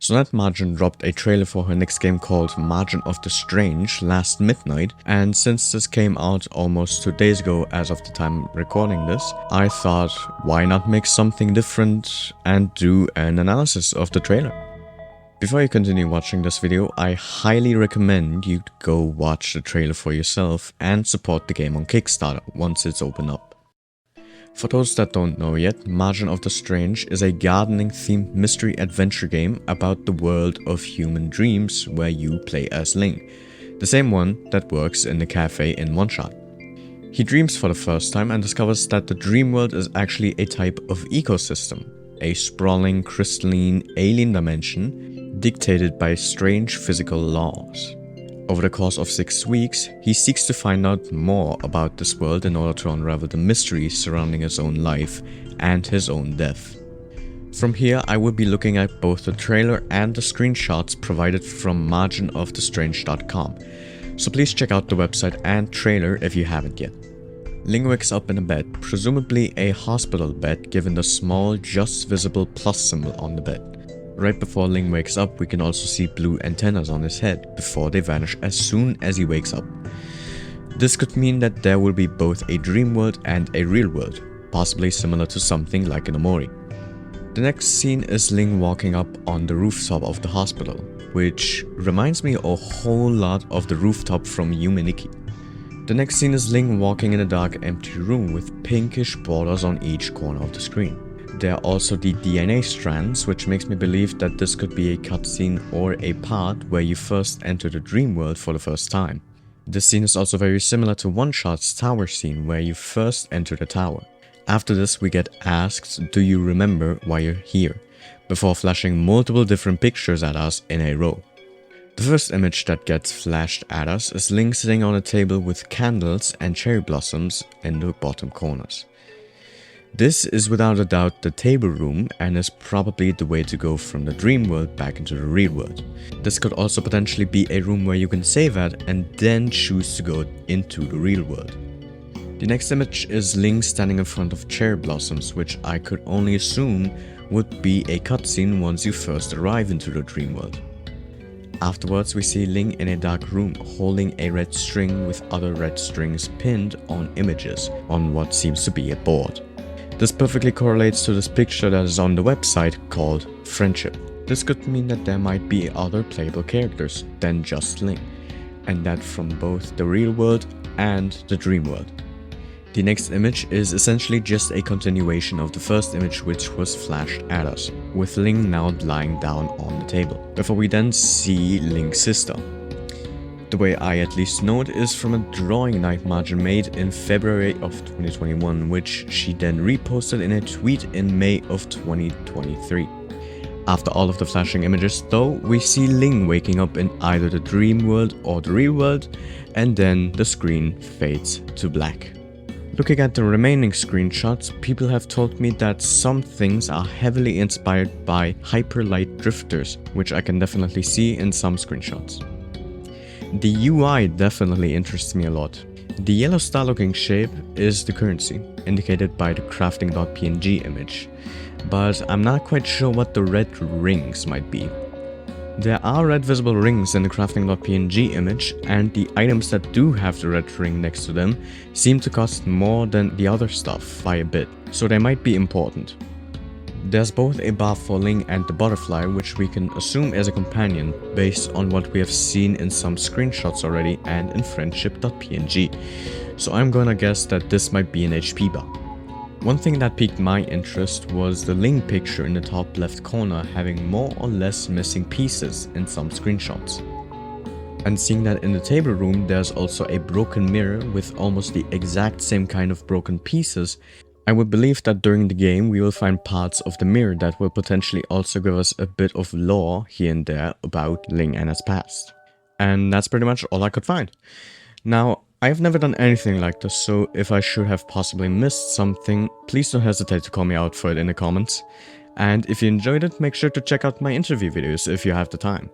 Sonette Margin dropped a trailer for her next game called Margin of the Strange last midnight, and since this came out almost 2 days ago as of the time recording this, I thought why not make something different and do an analysis of the trailer. Before you continue watching this video, I highly recommend you go watch the trailer for yourself and support the game on Kickstarter once it's open up. For those that don't know yet, Margin of the Strange is a gardening-themed mystery adventure game about the world of human dreams where you play as Ling, the same one that works in the cafe in OneShot. He dreams for the first time and discovers that the dream world is actually a type of ecosystem, a sprawling, crystalline, alien dimension dictated by strange physical laws. Over the course of 6 weeks, he seeks to find out more about this world in order to unravel the mysteries surrounding his own life and his own death. From here, I will be looking at both the trailer and the screenshots provided from marginofthestrange.com, so please check out the website and trailer if you haven't yet. Ling wakes up in a bed, presumably a hospital bed given the small, just visible plus symbol on the bed. Right before Ling wakes up, we can also see blue antennas on his head before they vanish as soon as he wakes up. This could mean that there will be both a dream world and a real world, possibly similar to something like an Omori. The next scene is Ling walking up on the rooftop of the hospital, which reminds me a whole lot of the rooftop from Yume-Nikki. The next scene is Ling walking in a dark, empty room with pinkish borders on each corner of the screen. There are also the DNA strands, which makes me believe that this could be a cutscene or a part where you first enter the dream world for the first time. This scene is also very similar to OneShot's tower scene where you first enter the tower. After this, we get asked, "Do you remember why you're here?" before flashing multiple different pictures at us in a row. The first image that gets flashed at us is Ling sitting on a table with candles and cherry blossoms in the bottom corners. This is without a doubt the table room and is probably the way to go from the dream world back into the real world. This could also potentially be a room where you can save at and then choose to go into the real world. The next image is Ling standing in front of cherry blossoms, which I could only assume would be a cutscene once you first arrive into the dream world. Afterwards, we see Ling in a dark room holding a red string with other red strings pinned on images on what seems to be a board. This perfectly correlates to this picture that is on the website called Friendship. This could mean that there might be other playable characters than just Ling, and that from both the real world and the dream world. The next image is essentially just a continuation of the first image which was flashed at us, with Ling now lying down on the table, before we then see Ling's sister. The way I at least know it is from a drawing Night Margin made in February of 2021, which she then reposted in a tweet in May of 2023. After all of the flashing images though, we see Ling waking up in either the dream world or the real world, and then the screen fades to black. Looking at the remaining screenshots, people have told me that some things are heavily inspired by hyperlight drifters, which I can definitely see in some screenshots. The UI definitely interests me a lot. The yellow star looking shape is the currency, indicated by the crafting.png image, but I'm not quite sure what the red rings might be. There are red visible rings in the crafting.png image, and the items that do have the red ring next to them seem to cost more than the other stuff by a bit, so they might be important. There's both a bar for Ling and the butterfly, which we can assume is a companion based on what we have seen in some screenshots already and in friendship.png, so I'm gonna guess that this might be an HP bar. One thing that piqued my interest was the Ling picture in the top left corner having more or less missing pieces in some screenshots. And seeing that in the table room there's also a broken mirror with almost the exact same kind of broken pieces, I would believe that during the game we will find parts of the mirror that will potentially also give us a bit of lore here and there about Ling and his past. And that's pretty much all I could find. Now, I've never done anything like this, so if I should have possibly missed something, please don't hesitate to call me out for it in the comments. And if you enjoyed it, make sure to check out my interview videos if you have the time.